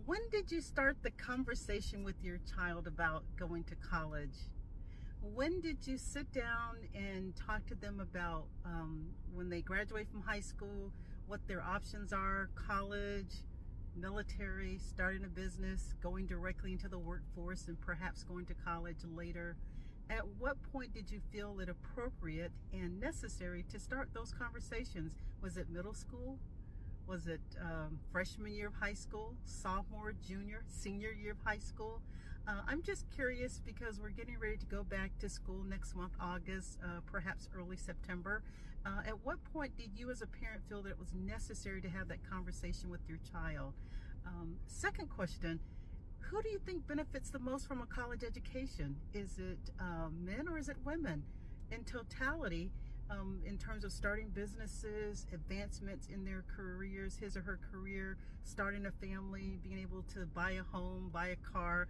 When did you start the conversation with your child about going to college? When did you sit down and talk to them about when they graduate from high school, what their options are, college, military, starting a business, going directly into the workforce, and perhaps going to college later? At what point did you feel it appropriate and necessary to start those conversations? Was it middle school? Was it freshman year of high school, sophomore, junior, senior year of high school? I'm just curious because we're getting ready to go back to school next month, August, perhaps early September. At what point did you as a parent feel that it was necessary to have that conversation with your child? Second question, who do you think benefits the most from a college education? Is it men or is it women? In totality, in terms of starting businesses, advancements in their careers, his or her career, starting a family, being able to buy a home, buy a car,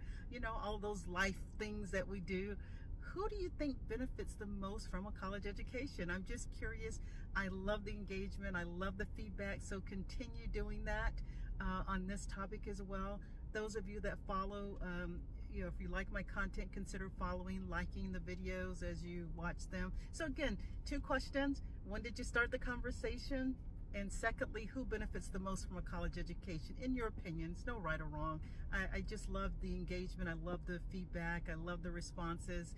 all those life things that we do. Who do you think benefits the most from a college education? I'm just curious. I love the engagement. I love the feedback. So continue doing that on this topic as well. Those of you that follow, if you like my content, consider following, liking the videos as you watch them. So again, two questions. When did you start the conversation? And secondly, who benefits the most from a college education? In your opinions, no right or wrong. I just love the engagement. I love the feedback. I love the responses.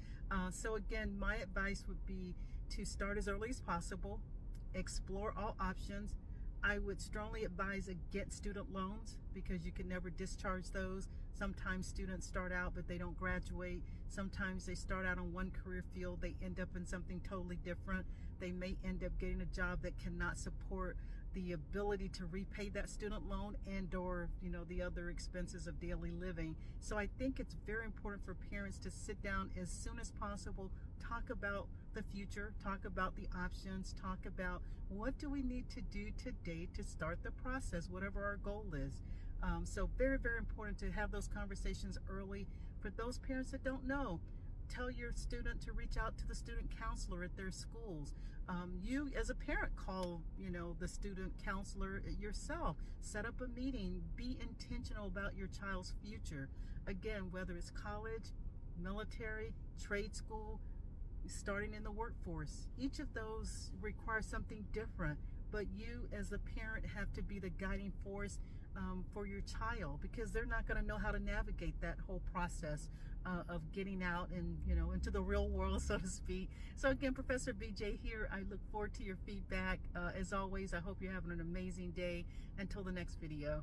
So again, my advice would be to start as early as possible, explore all options. I would strongly advise against student loans because you can never discharge those. Sometimes students start out but they don't graduate. Sometimes they start out on one career field, they end up in something totally different. They may end up getting a job that cannot support the ability to repay that student loan and or the other expenses of daily living. So I think it's very important for parents to sit down as soon as possible, talk about the future, talk about the options, talk about what do we need to do today to start the process, whatever our goal is. So very, very important to have those conversations early. For those parents that don't know, tell your student to reach out to the student counselor at their schools. You as a parent call, the student counselor yourself. Set up a meeting. Be intentional about your child's future. Again, whether it's college, military, trade school, starting in the workforce. Each of those requires something different, but you as a parent have to be the guiding force for your child because they're not going to know how to navigate that whole process of getting out and into the real world, so to speak. So again, Professor BJ here. I look forward to your feedback. As always, I hope you're having an amazing day. Until the next video.